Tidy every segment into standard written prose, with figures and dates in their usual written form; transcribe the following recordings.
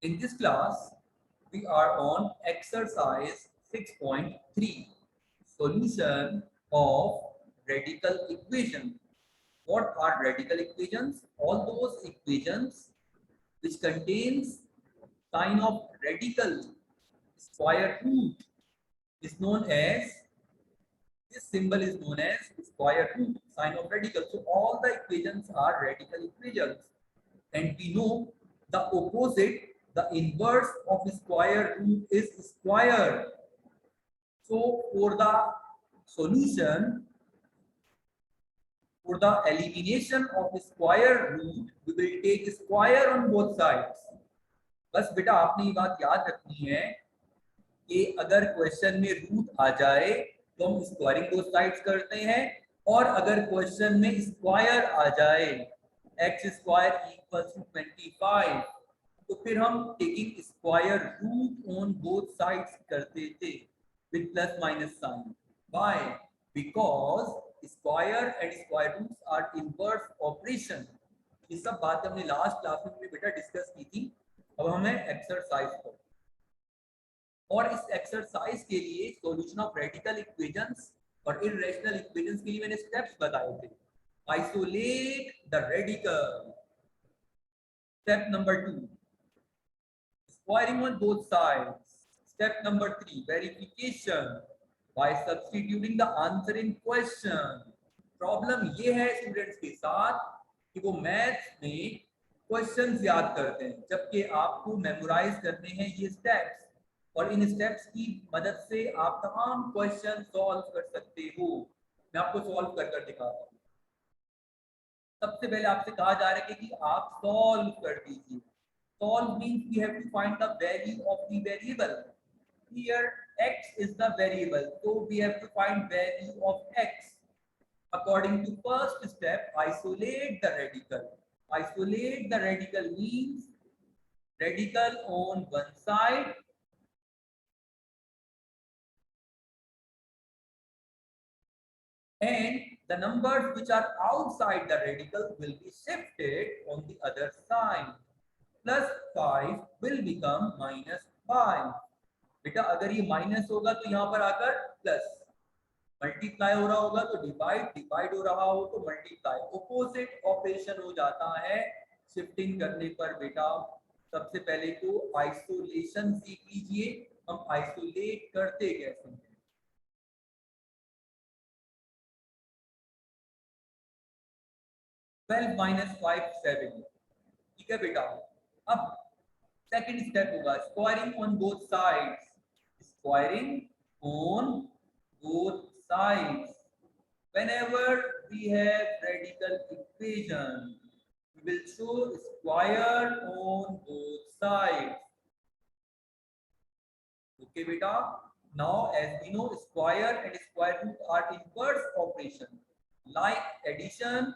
In this class, we are on exercise 6.3, solution of radical equation. What are radical equations? All those equations which contains sign of radical square root is known as, this symbol is known as square root, sign of radical. So all the equations are radical equations. And we know the opposite, the inverse of square root is square. So for the solution, for the elimination of square root, we will take square on both sides. बस बेटा आपने ये बात याद रखनी है कि अगर क्वेश्चन में रूट आ जाए तो हम स्क्वायरिंग बोथ साइड्स करते हैं, और अगर क्वेश्चन में स्क्वायर आ जाए x स्क्वायर इक्वल्स टू 25, तो फिर हम taking square root on both sides करते थे with plus minus sign. Why? Because square and square roots are inverse operation. ये सब बात हमने लास्ट क्लास में बेटा डिस्कस की थी. अब हमें एक्सरसाइज पर, और इस एक्सरसाइज के लिए सॉल्यूशन ऑफ रेडिकल इक्वेशंस और इररेशनल इक्वेशंस के लिए मैंने स्टेप्स बताए थे. Isolate the radical. Step number 2, squaring on both sides. Step number 3, verification by substituting the answer in question. Problem ये है स्टूडेंट्स के साथ कि वो मैथ्स में क्वेश्चंस याद करते हैं, जबकि आपको मेमोराइज करने हैं ये स्टेप्स, और इन स्टेप्स की मदद से आप तमाम क्वेश्चन सॉल्व कर सकते हो. मैं आपको सॉल्व कर कर दिखाता हूँ. सबसे पहले आपसे कहा जा रहा है कि आप सॉल्व कर दीजिए. Solve means we have to find the value of the variable. Here x is the variable, so we have to find value of x. According to first step, isolate the radical. Isolate the radical means radical on one side and the numbers which are outside the radical will be shifted on the other side. Plus 5 will become minus 5. बेटा अगर ये minus होगा तो यहाँ पर आकर plus, multiply हो रहा होगा तो डिवाइड, डिवाइड हो रहा हो तो मल्टीप्लाई. ऑपोजिट ऑपरेशन हो जाता है शिफ्टिंग करने पर. बेटा सबसे पहले तो आइसोलेशन सीख लीजिए. हम आइसोलेट करते कैसे हैं. 12 माइनस 5 7. ठीक है बेटा. अब सेकंड स्टेप होगा squaring on both sides. Squaring on both sides. Whenever we have radical equation, we will show square on both sides. Okay, beta. Now, as we know, square and square root are inverse operation, like addition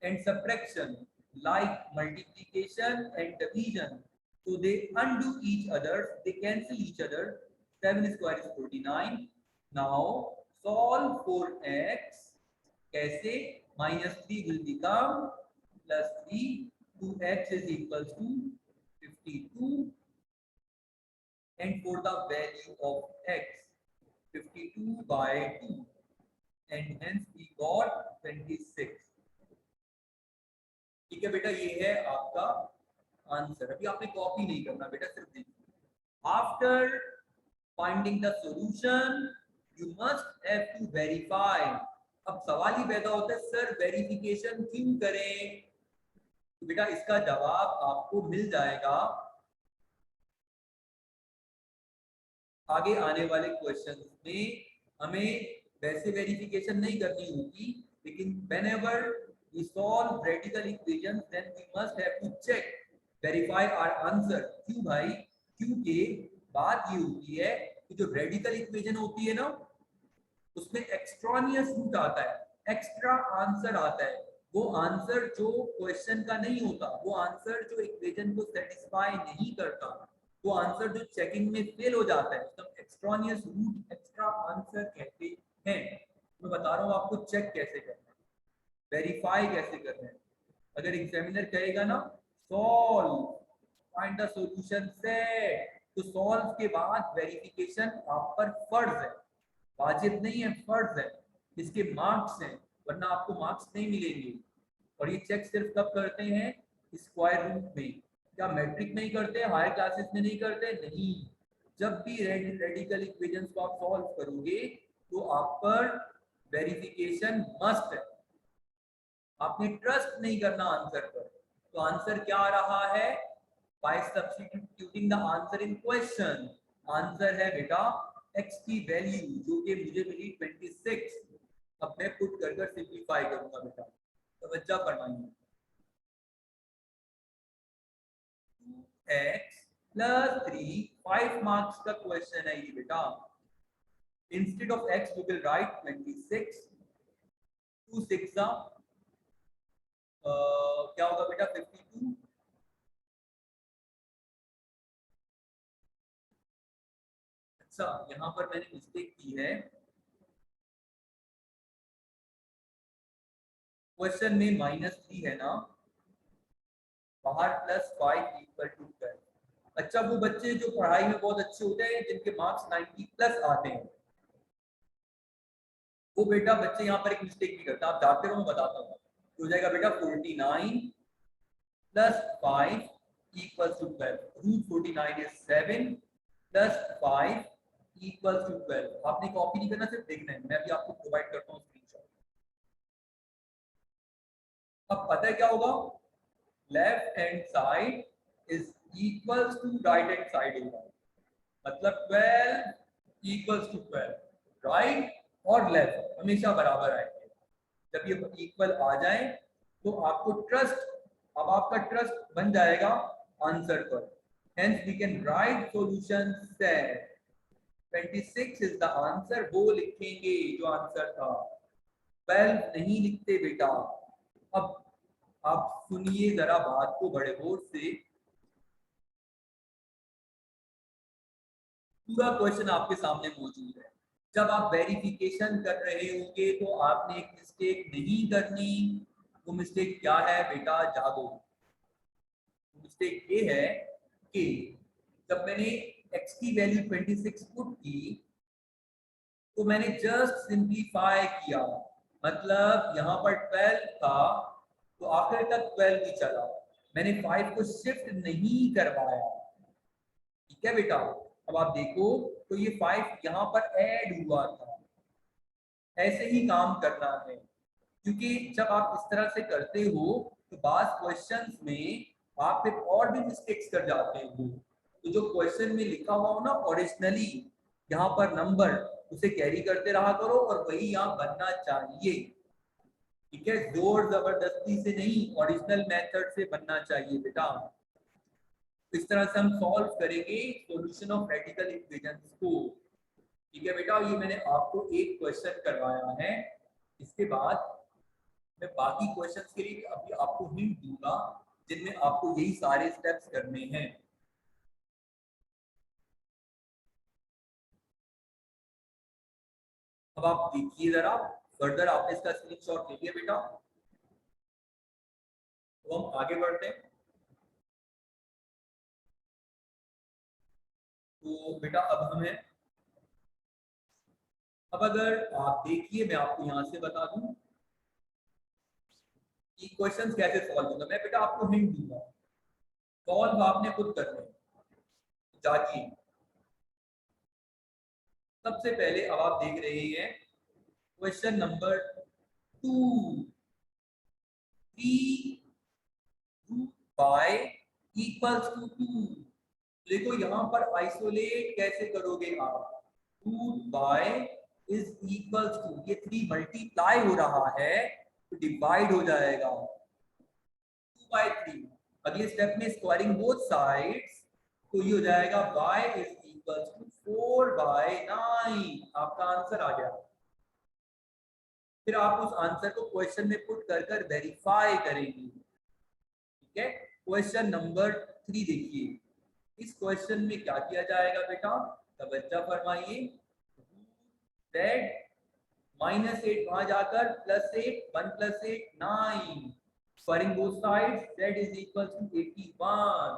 and subtraction, like multiplication and division. So they undo each other, they cancel each other. 7 square is 49. Now solve for x. कैसे? -3 will become +3. 2x is equals to 52. And for the value of x, 52 by 2. And hence we got 26. ठीक है बेटा, ये है आपका answer. अभी आपने copy नहीं करना बेटा, सिर्फ देखिए. After finding the solution you must have to verify. अब सवाल ही पैदा होता है, सर वेरिफिकेशन क्यों करें? तो बेटा इसका जवाब आपको मिल जाएगा आगे आने वाले क्वेश्चन में. हमें वैसे वेरिफिकेशन नहीं करनी होगी, लेकिन whenever we solve radical equations then we must have to check, verify our answer. क्यों भाई? क्योंकि बात ये होती है कि जो रेडिकल इक्वेशन होती है ना, उसमें एक्स्ट्रानियस रूट आता है, एक्स्ट्रा आंसर आता है. वो आंसर जो क्वेश्चन का नहीं होता, वो आंसर जो इक्वेशन को सेटिस्फाई नहीं करता, वो आंसर जो चेकिंग में फेल हो जाता है, तो एक्स्ट्रानियस रूट, एक्स्ट्रा आंसर कहते हैं. मैं बता रहा हूँ आपको चेक कैसे करना है, वेरीफाई कैसे करना है. अगर एग्जामिनर कहेगा ना solve find the solution set. तो सॉल्व के बाद वेरिफिकेशन आप पर फर्ज है, वाजिब नहीं है, फर्ज है, इसके मार्क्स हैं, वरना आपको मार्क्स नहीं मिलेंगे। और ये चेक सिर्फ कब करते हैं, स्क्वायर रूट में। क्या मैट्रिक नहीं करते, हायर क्लासेस में नहीं करते? नहीं, जब भी रेडिकल इक्वेशंस को आप सॉल्व करोगे तो आप पर वेरिफिकेशन मस्ट है, आपने ट्रस्ट नहीं करना आंसर पर। तो आंसर क्या आ रहा है, bye substituting the answer in question. Answer है बेटा x की वैल्यू जो कि मुझे मिली 26। अब मैं पुट कर सिंपलीफाई करूंगा बेटा, तवज्जो फरमाइए। 2x + 3, 5 मार्क्स का क्वेश्चन है ये बेटा। Instead of x we will write 26, 2 6 क्या होगा बेटा 52। अच्छा, यहाँ पर मैंने मिस्टेक की है, क्वेश्चन में -3 है ना, बाहर +5 = 12। अच्छा, वो बच्चे जो पढ़ाई में बहुत अच्छे होते हैं, जिनके मार्क्स 90+ आते हैं, वो बेटा बच्चे यहाँ पर एक मिस्टेक भी करते हैं। आप जाते रहो, मैं बताता हूँ। तो हो जाएगा बेटा 49 + 5 = 12। Root 49 is 7 + 5 = 12। आपने कॉपी नहीं करना, सिर्फ देखना है, मैं अभी आपको प्रोवाइड करता हूँ स्क्रीनशॉट। अब पता है क्या होगा, left hand side is equals to right hand side होगा, मतलब 12 = 12। राइट और लेफ्ट हमेशा बराबर आएंगे। जब ये इक्वल आ जाए तो आपको ट्रस्ट, अब आपका ट्रस्ट बन जाएगा आंसर पर। Hence we can write solution set 26 is the answer, वो लिखेंगे जो आंसर था, 12 नहीं लिखते बेटा। अब आप सुनिए जरा बात को बड़े गौर से, पूरा क्वेश्चन आपके सामने मौजूद है। जब आप वेरिफिकेशन कर रहे होंगे तो आपने एक मिस्टेक नहीं करनी। वो मिस्टेक क्या है बेटा, जागो। मिस्टेक ये है कि जब मैंने x की वैल्यू 26 पुट की तो मैंने जस्ट सिंपलीफाई किया, मतलब यहाँ पर 12 था तो आखिर तक 12 ही चला, मैंने 5 को शिफ्ट नहीं करवाया। ठीक है बेटा, अब आप देखो तो ये 5 यहाँ पर ऐड हुआ था, ऐसे ही काम करना है। क्योंकि जब आप इस तरह से करते हो तो बात क्वेश्चंस में आप फिर और भी मिस्टेक्स कर जाते हो। तो जो क्वेश्चन में लिखा हुआ हो ना ओरिजिनली, यहाँ पर नंबर, उसे कैरी करते रहा करो और वही यहाँ बनना चाहिए। ठीक है, जोर जबरदस्ती से नहीं, ओरिजिनल मेथड से बनना चाहिए बेटा। इस तरह से हम सॉल्व करेंगे सॉल्यूशन ऑफ रेडिकल इक्वेशंस को। ठीक है बेटा, ये मैंने आपको एक क्वेश्चन करवाया है, इसके बाद मैं बाकी क्वेश्चंस के लिए अभी आपको हिंट दूंगा जिनमें आपको यही सारे स्टेप्स करने हैं। अब आप देखिए जरा फर्दर, आपने इसका स्क्रीनशॉट ले लिया बेटा, तो हम आगे बढ़ते हैं। तो बेटा अब हमें, अब अगर आप देखिए, मैं आपको यहां से बता दूं कि क्वेश्चंस कैसे सॉल्व होगा। मैं बेटा आपको हिंट दूंगा, सॉल्व आपने खुद करना है। जागिए, सबसे पहले अब आप देख रहे हैं question number 2, 3 root y equals to 2। देखो यहाँ पर आइसोलेट कैसे करोगे आप, root y is equals to, ये 3 मल्टीप्लाई हो रहा है तो डिवाइड हो जाएगा 2/3। अगले स्टेप में स्क्वायरिंग बोथ साइड्स, तो ये हो जाएगा y इज इक्वल्स टू 4/9। आपका आंसर आ गया। फिर आप उस आंसर को क्वेश्चन में पुट कर वेरीफाई करेंगे। ठीक है, क्वेश्चन नंबर 3 देखिए, इस क्वेश्चन में क्या किया जाएगा बेटा, तवज्जो फरमाइए। z -8 वहां जाकर +8, 1 + 8 9, squaring both sides z is equal to 81।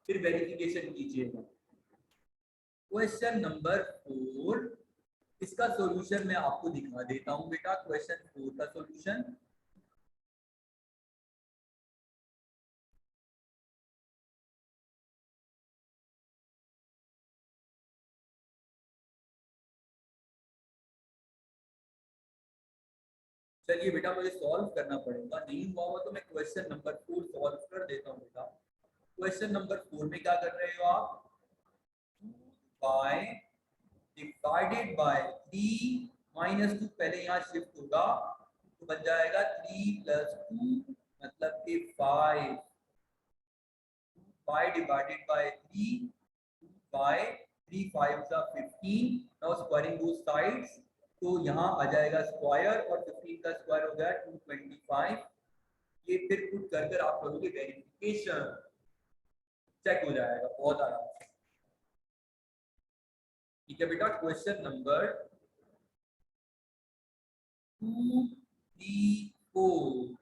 फिर वेरिफिकेशन कीजिएगा। क्वेश्चन नंबर 4, इसका सॉल्यूशन मैं आपको दिखा देता हूं बेटा। क्वेश्चन 4 का सॉल्यूशन, चलिए बेटा मुझे सॉल्व करना पड़ेगा, नहीं हुआ हुआ तो मैं क्वेश्चन नंबर 4 सॉल्व कर देता हूं बेटा। क्वेश्चन नंबर 4 में क्या कर रहे हो आप, 2y डिवाइडेड बाय 3 माइनस 2, पहले यहाँ शिफ्ट होगा तो बन जाएगा 3 प्लस 2 मतलब कि 5, 2y डिवाइडेड बाय 3, 2y, 3 5 जा 15, नाउ स्क्वायरिंग बोथ साइड्स, तो यहाँ आ जाएगा स्क्वायर और 15 का स्क्वायर हो गया 225। ये फिर पुट कर कर आप करोगे वेरिफिकेशन, चेक हो जाएगा बहुत आराम से। ठीक है बेटा, क्वेश्चन नंबर 2 3 4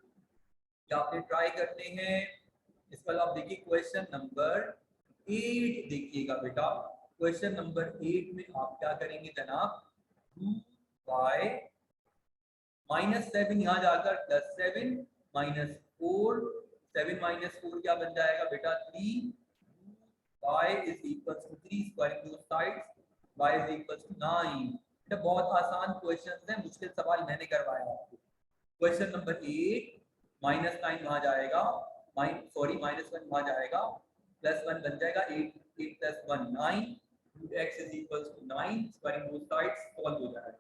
ये आपने ट्राई करने हैं। इसके अलावा देखिए क्वेश्चन नंबर 8 देखिएगा बेटा। क्वेश्चन नंबर 8 में आप क्या करेंगे जनाब, 2y -7 यहाँ जाकर +7 -4, 7 -4 क्या बन जाएगा बेटा 3, y is equals to 3, squaring both sides, y is equals to 9। बेटा बहुत आसान क्वेश्चंस हैं, मुश्किल सवाल मैंने करवाया आपको। क्वेश्चन नंबर 8, -9 वहां जाएगा, -1 वहां जाएगा, +1 बन जाएगा, 8 8 + 1 9, x is equals to 9, squaring both sides, solve हो जाएगा।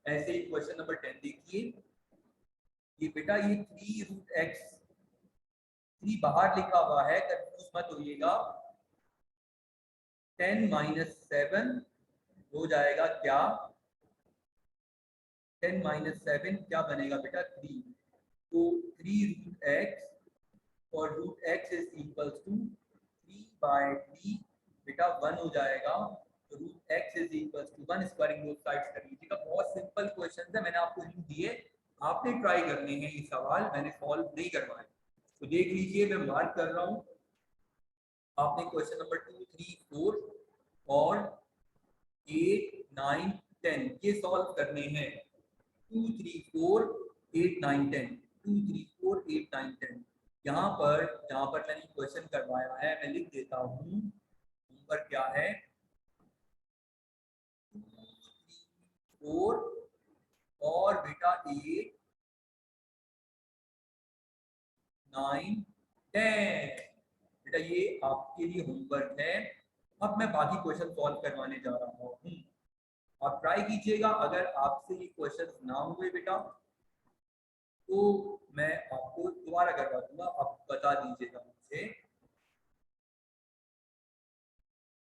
ऐसे ही क्वेश्चन नंबर 10 देखिए, ये बेटा ये 3√x, 3 बाहर लिखा हुआ है, कंफ्यूज मत होइएगा। 10 - 7 हो जाएगा क्या, 10 - 7 क्या बनेगा बेटा 3, तो 3√x और √x इज इक्वल्स टू 3/3, बेटा 1 हो जाएगा, तो √x is equals to 1, squaring both sides कर लीजिएगा। बहुत सिंपल क्वेश्चन है, मैंने आपको हिंट दिए, आपने ट्राई करने हैं ये सवाल, मैंने सॉल्व नहीं करवाए। तो देख लीजिए मैं मार्क कर रहा हूँ, आपने क्वेश्चन नंबर 2 3 4 और 8 9 10 ये सॉल्व करने हैं। 2 3 4 8 9 10, 2 3 4 8 9 10। यहाँ पर मैंने क्वेश्चन करवाया है, मैं लिख देता हूँ, नंबर क्या है 2 3 4 और बेटा 8 9 10। बेटा ये आपके लिए होमवर्क है। अब मैं बाकी क्वेश्चन सॉल्व करवाने जा रहा हूँ, आप ट्राई कीजिएगा। अगर आपसे ये क्वेश्चन ना हुए बेटा तो मैं आपको दोबारा करवा दूंगा, आप बता दीजिएगा मुझे।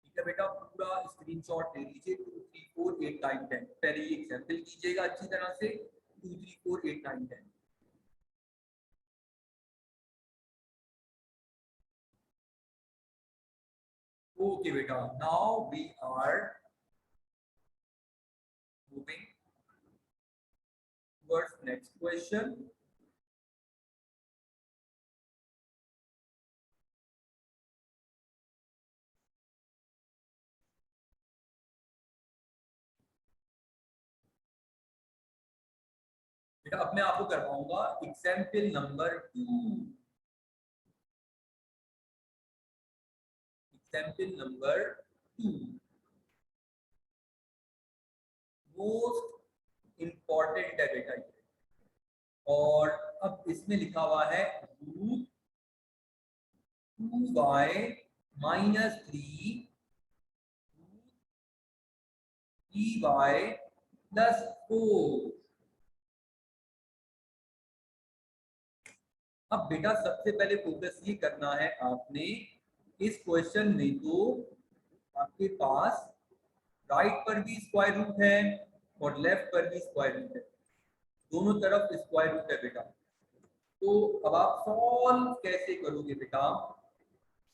ठीक है बेटा, पूरा स्क्रीनशॉट ले लीजिए, 2 3 4 8 9 10, पहले ये एग्जाम्पल कीजिएगा अच्छी तरह से, 2 3 4 8 9 10। ओके बेटा, now we are moving towards next question। बेटा अब मैं आपको करवाऊंगा example number 2, example number 2 most important है बेटा ये। और अब इसमें लिखा हुआ है रूट 2y -3 3y +4। अब बेटा सबसे पहले फोकस ये करना है आपने, इस क्वेश्चन में तो आपके पास राइट पर भी स्क्वायर रूट है और लेफ्ट पर भी स्क्वायर रूट है, दोनों तरफ स्क्वायर रूट है बेटा। तो अब आप सॉल्व कैसे करोगे बेटा,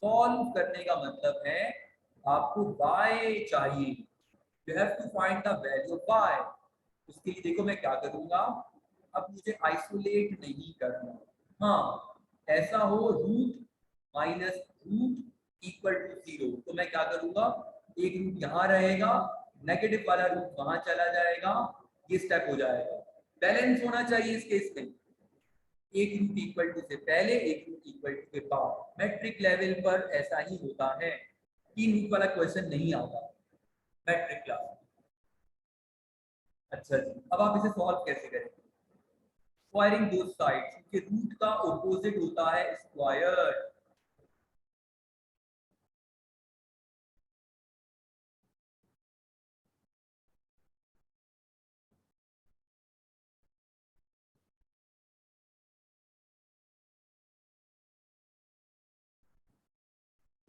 सॉल्व करने का मतलब है आपको y चाहिए, you have to find the value of y। उसके लिए देखो मैं क्या करूंगा, अब मुझे आइसोलेट नहीं करना, हाँ ऐसा हो root minus root equal to 0, तो मैं क्या करूंगा, एक रूट यहाँ रहेगा, नेगेटिव वाला रूट वहां चला जाएगा, ये स्टेप हो जाएगा। बैलेंस होना चाहिए इस केस में, एक रूट इक्वल टू से पहले, एक रूट इक्वल टू के बाद। मैट्रिक लेवल पर ऐसा ही होता है, तीन रूट वाला क्वेश्चन नहीं आता मैट्रिक क्लास। अच्छा जी, अब आप इसे सॉल्व कैसे करेंगे? स्क्वायरिंग दो साइड्स, क्योंकि रूट का ऑपोजिट होता है स्क्वायर।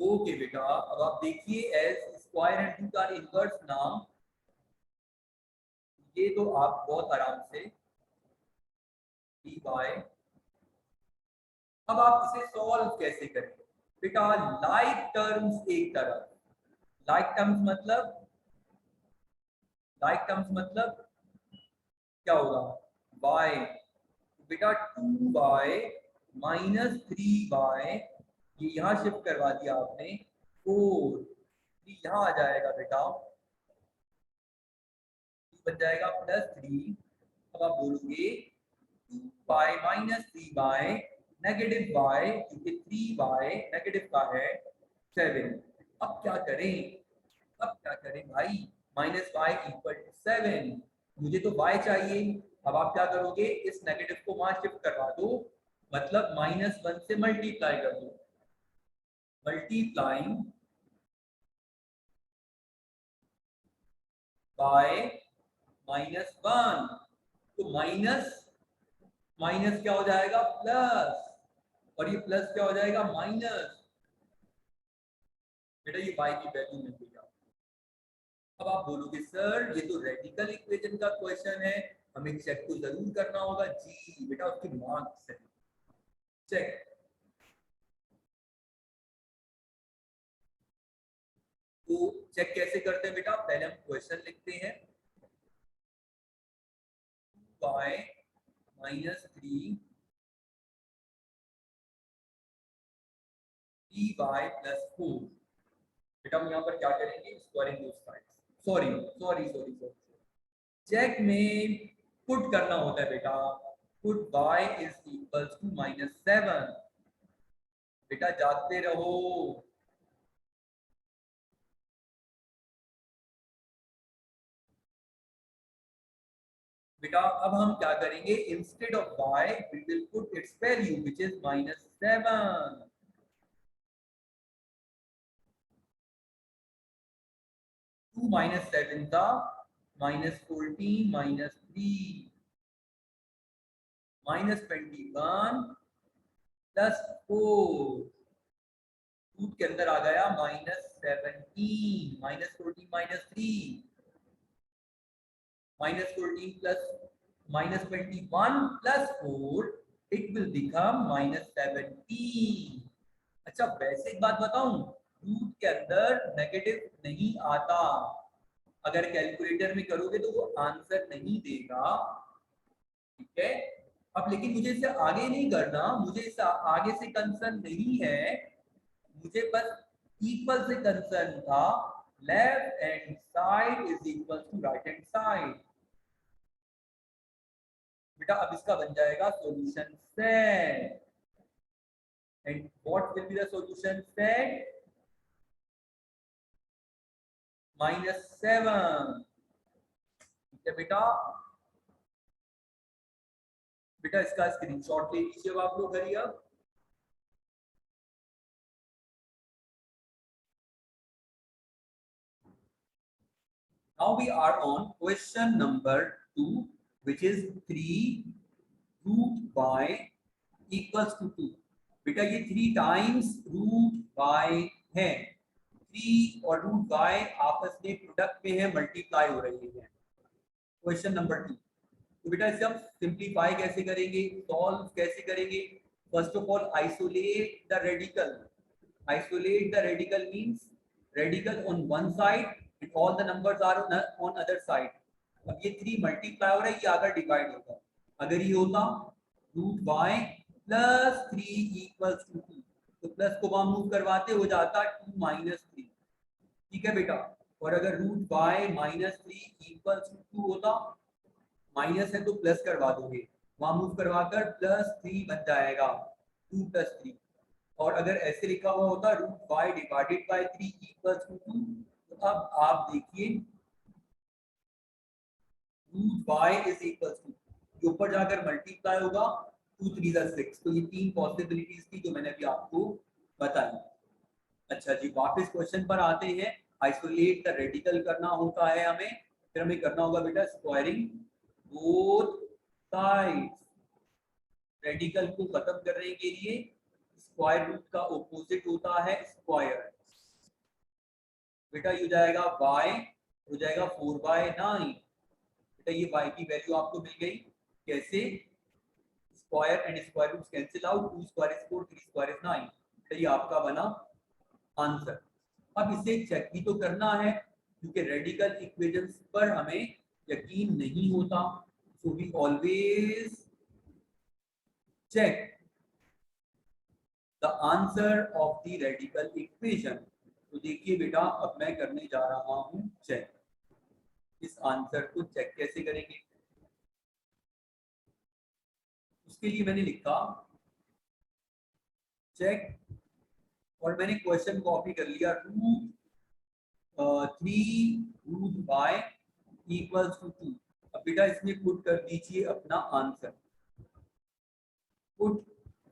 ओके बेटा, अब आप देखिए, as square and root are inverse now, ये तो आप बहुत आराम से डी बाय। अब आप इसे सॉल्व कैसे करेंगे? बेटा लाइक टर्म्स एक तरफ, लाइक टर्म्स मतलब, लाइक टर्म्स मतलब क्या होगा, y, बेटा 2y माइनस 3y, ये यहाँ शिफ्ट करवा दिया आपने, 4, यहाँ आ जाएगा बेटा, बन जाएगा +3। अब आप बोलोगे 2y minus 3y negative y, क्योंकि 3y नेगेटिव का है 7। अब क्या करें, अब क्या करें भाई, -y इक्वल टू 7, मुझे तो y चाहिए। अब आप क्या करोगे, इस नेगेटिव को वहां शिफ्ट करवा दो, मतलब -1 से मल्टीप्लाई कर दो, मल्टीप्लाइंग बाय -1, तो माइनस माइनस क्या हो जाएगा, प्लस, और ये प्लस क्या हो जाएगा, माइनस। बेटा ये y की वैल्यू मिल गई। अब आप बोलोगे सर ये तो रेडिकल इक्वेशन का क्वेश्चन है, हमें चेक तो जरूर करना होगा। जी बेटा, उसके मार्क्स है, चेक। तो चेक कैसे करते हैं बेटा, पहले हम क्वेश्चन लिखते हैं, y -3 3y + 4। बेटा हम यहाँ पर क्या करेंगे, स्क्वायरिंग दो sides, sorry sorry sorry sorry, check में पुट करना होता है बेटा, पुट y = -7। बेटा जागते रहो। बेटा अब हम क्या करेंगे, instead of y we will put its value which is -7। 2 -7 था -14 -3 -21 +4, रूट के अंदर आ गया -17, -14 -3 -14 plus -21 plus 4, it will become -17। अच्छा वैसे एक बात बताऊं, रूट के अंदर नेगेटिव नहीं आता, अगर कैलकुलेटर में करोगे तो वो आंसर नहीं देगा, ठीक है। अब लेकिन मुझे इससे आगे नहीं करना, मुझे इससे आगे से कंसर्न नहीं है, मुझे बस इक्वल से कंसर्न था, left hand side is equal to right hand side. बेटा अब इसका बन जाएगा solution set, and what will be the solution set, -7। ठीक है बेटा, बेटा इसका स्क्रीनशॉट ले लीजिए अब आप लोग करिए। अब now we are on question number 2, which is 3 root y equals to 2। बेटा ये 3 टाइम्स रूट y है, 3 और रूट y आपस में प्रोडक्ट में है, मल्टीप्लाई हो रही है। क्वेश्चन नंबर 2, तो बेटा इसे हम सिंप्लीफाई कैसे करेंगे, सॉल्व कैसे करेंगे? First of all isolate the radical, isolate the radical means radical on one side and all the numbers are on other side। अब ये 3 मल्टीप्लाई हो रहा है, ये आकर डिवाइड होगा, अगर ये होता रूट y + 3 = 2, तो प्लस को वहां मूव करवाते हो जाता 2 माइनस 3, ठीक है बेटा। और अगर root y minus 3 equals to 2 होता, माइनस है तो प्लस करवा दोगे, वहां मूव करवाकर प्लस 3 बन जाएगा, 2 प्लस 3। और अगर ऐसे लिखा हुआ होता root y divided by 3 equals to 2, तो अब आप देखिए root y is equals to, ये ऊपर जाकर मल्टीप्लाई होगा 2 3 6। तो ये तीन पॉसिबिलिटीज थी जो मैंने अभी आपको बताई। अच्छा जी, वापस क्वेश्चन पर आते हैं। आइसोलेट द रेडिकल करना होता है हमें, फिर हमें करना होगा बेटा स्क्वायरिंग बोथ साइड्स। रेडिकल को खत्म करने के लिए स्क्वायर रूट का ऑपोजिट होता है स्क्वायर। बेटा ये हो जाएगा y, हो जाएगा 4/9। बेटा ये y की वैल्यू आपको मिल गई। कैसे? Square and square roots cancel out, 2 square is 4, 3 square is 9। बेटा ये आपका बना आंसर। अब इसे चेक भी तो करना है क्योंकि रेडिकल इक्वेशंस पर हमें यकीन नहीं होता, so we always check the answer of the radical equation. तो देखिए बेटा, अब मैं करने जा रहा हूं चेक। इस आंसर को चेक कैसे करेंगे, उसके लिए मैंने लिखा चेक, और मैंने क्वेश्चन कॉपी कर लिया, root 3 root y equals to 2। अब बेटा इसमें पुट कर दीजिए अपना answer. Put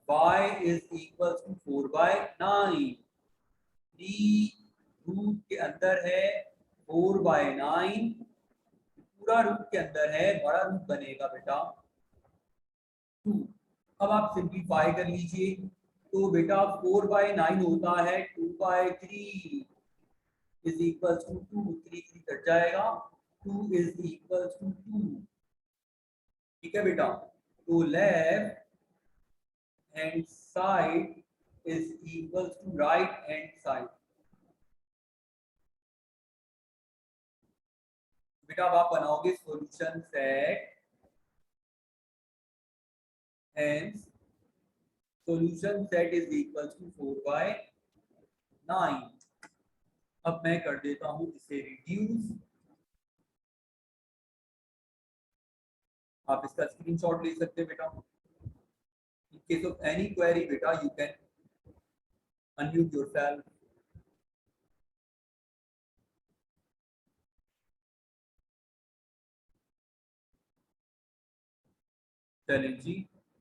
y is equals to 4/9। 3 root के अंदर है 4/9, पूरा रूट के अंदर है, बड़ा रूट बनेगा बेटा 2। अब आप सिंप्लीफाई कर लीजिए, तो बेटा 4/9 होता है 2/3 इज इक्वल्स टू 2, 3 3 कट जाएगा, 2 इज इक्वल्स टू 2। ठीक है बेटा, तो left hand side is equals to right hand side. बेटा अब आप बनाओगे solution set, hence solution set is equals to 4/9। अब मैं कर देता हूं इसे रिड्यूस। आप इसका स्क्रीनशॉट ले सकते हैं बेटा। In case of any query बेटा, you can unmute yourself। चलें जी,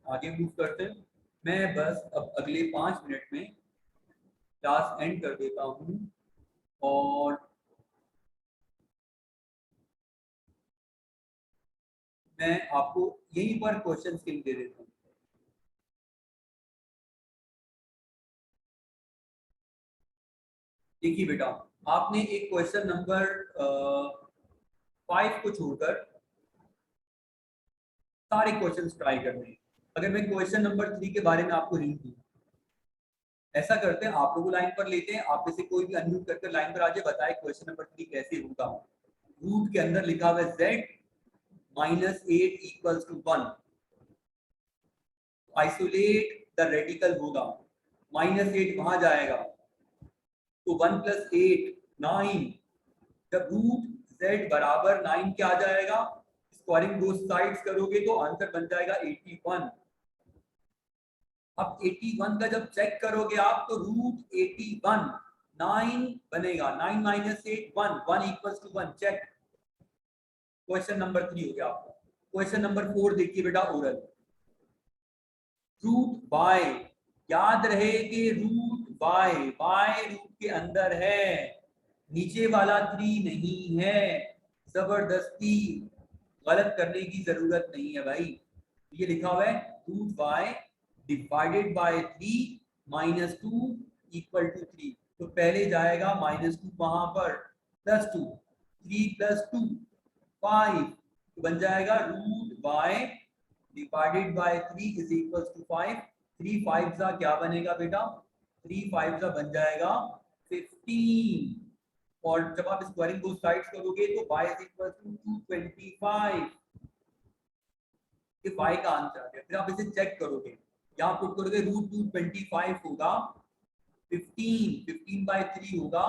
आगे मूव करते हैं। मैं बस अब अगले 5 मिनट में क्लास एंड कर देता हूं और मैं आपको यहीं पर क्वेश्चन स्क्रीन दे देता हूं। देखिए बेटा, आपने एक क्वेश्चन नंबर 5 को छोड़कर सारे क्वेश्चंस ट्राई करने हैं। अगर मैं क्वेश्चन नंबर 3 के बारे में आपको हिंट दूं, ऐसा करते हैं, आप लोग लाइन पर लेते हैं, आप में से कोई भी अनम्यूट करके लाइन पर आके बताए क्वेश्चन नंबर 3 कैसे होगा। रूट के अंदर लिखा हुआ है z -8 equals to 1। Isolate the radical होगा, -8 वहां जाएगा तो 1 + 8 9। जब रूट z बराबर 9 क्या आ जाएगा, स्क्वायरिंग बोथ साइड्स करोगे तो आंसर बन जाएगा 81। अब 81 का जब चेक करोगे आप तो रूट 81 9 बनेगा, 9 - 8 1, 1 equals to 1। Check. Question number 3 हो गया आपका। क्वेश्चन नंबर 4 देखिए बेटा, ओरल। रूट बाय, याद रहे कि रूट बाय रूट के अंदर है, नीचे वाला 3 नहीं है। जबरदस्ती गलत करने की जरूरत नहीं है भाई। ये लिखा हुआ है root y divided by 3 -2 equal to 3। तो पहले जाएगा -2 वहां पर, +2, 3 + 2 5, तो बन जाएगा root y divided by 3 is equal to 5। 3 5 का क्या बनेगा बेटा, 3 5 का बन जाएगा 15। और जब आप स्क्वायरिंग बोथ साइड्स करोगे तो y इज इक्वल टू 225। ये y का आंसर आ गया। फिर आप इसे चेक करोगे, यहाँ पुट करोगे रूट 225 होगा 15 by 3 होगा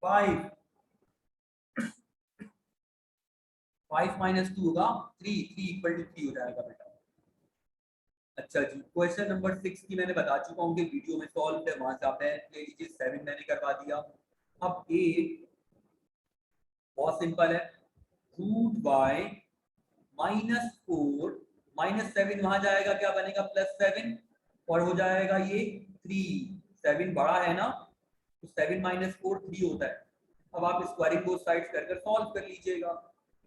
5, 5 minus 2 होगा 3, 3 equal to 3 हो जाएगा बेटा। अच्छा जी, क्वेश्चन नंबर 6 की मैंने बता चुका हूँ कि वीडियो में सॉल्व है, वहां से आप ले लीजिए। 7 मैंने करवा दिया। अब 8 बहुत सिंपल है, रूट बाय -4 -7 वहां जाएगा, क्या बनेगा +7 और हो जाएगा ये 3। 7 बड़ा है ना, तो 7 - 4 3 होता है। अब आप स्क्वायरिंग बोथ साइड्स कर सॉल्व कर लीजिएगा।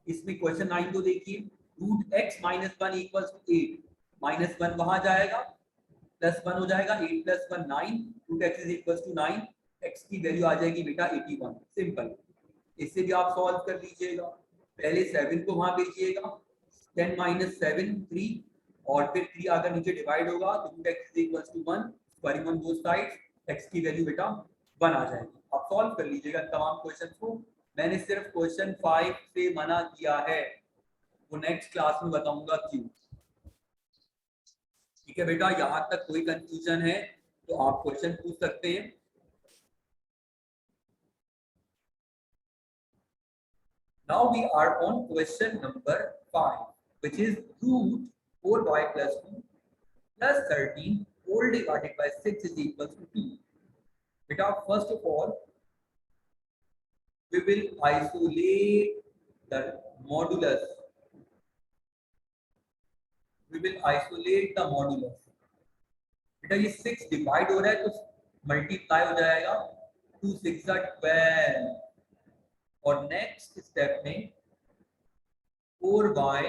इसमें क्वेश्चन 9 को देखिए, रूट x - 1 = 8, -1 वहां जाएगा, +1 हो जाएगा, 8 + 1 9, रूट x = 9, x की वैल्यू आ जाएगी बेटा 81। सिंपल, इससे भी आप सॉल्व कर लीजिएगा। पहले 7 को वहां भेजिएगा, 10 - 7 3, और फिर 3 अगर नीचे डिवाइड होगा तो root x = 1, squaring on both sides, x की वैल्यू बेटा 1 आ जाएगी। आप सॉल्व कर लीजिएगा तमाम क्वेश्चंस को। मैंने सिर्फ क्वेश्चन 5 से मना किया है, वो नेक्स्ट क्लास में बताऊंगा क्यों। ठीक है बेटा, यहाँ तक कोई कंफ्यूजन है तो आप क्वेश्चन पूछ सकते हैं। Now we are on question number 5, which is root 4y plus 2 plus 13 whole divided by 6 is equals to 2. Beta, first of all, we will isolate the modulus. We will isolate the modulus. बेटा ये 6 divide हो रहा है तो multiply हो जाएगा, 2 6 12, और next step में 4y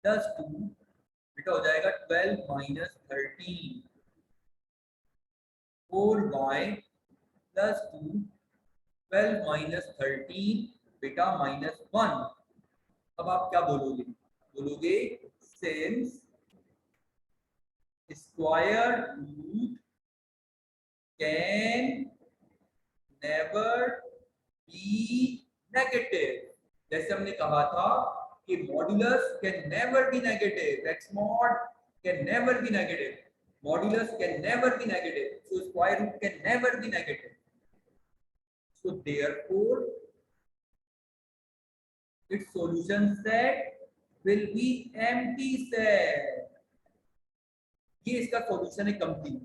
plus 2 बेटा हो जाएगा 12 - 13, 4y plus 2 12 - 13 बेटा -1। अब आप क्या बोलोगे, बोलोगे since square root can never be negative. जैसे हमने कहा था कि modulus can never be negative, x mod can never be negative, modulus can never be negative, so square root can never be negative, so therefore its solution set will be empty set। ये इसका solution है complete.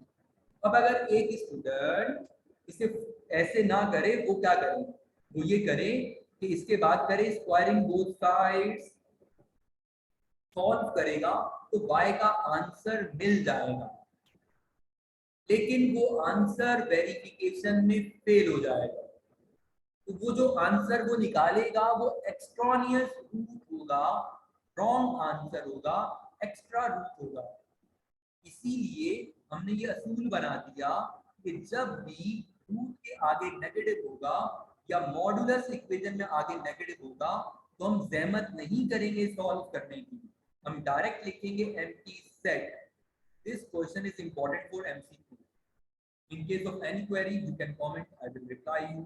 अब अगर एक student इसे ऐसे ना करे, वो क्या करे, वो ये करे कि इसके बाद करे स्क्वायरिंग बोथ साइड्स, सॉल्व करेगा तो y का आंसर मिल जाएगा, लेकिन वो आंसर वेरिफिकेशन में फेल हो जाएगा। तो वो जो आंसर वो निकालेगा वो एक्सट्रानियस रूट होगा, रॉन्ग आंसर होगा, एक्स्ट्रा रूट होगा। इसीलिए हमने ये असूल बना दिया कि जब भी रूट के आगे नेगेटिव होगा या मॉडुलस इक्वेशन में आगे नेगेटिव होगा तो हम जहमत नहीं करेंगे सॉल्व करने की, हम डायरेक्ट लिखेंगे empty set. This question is important for MCQ. In case of any query, you can comment. I will reply you.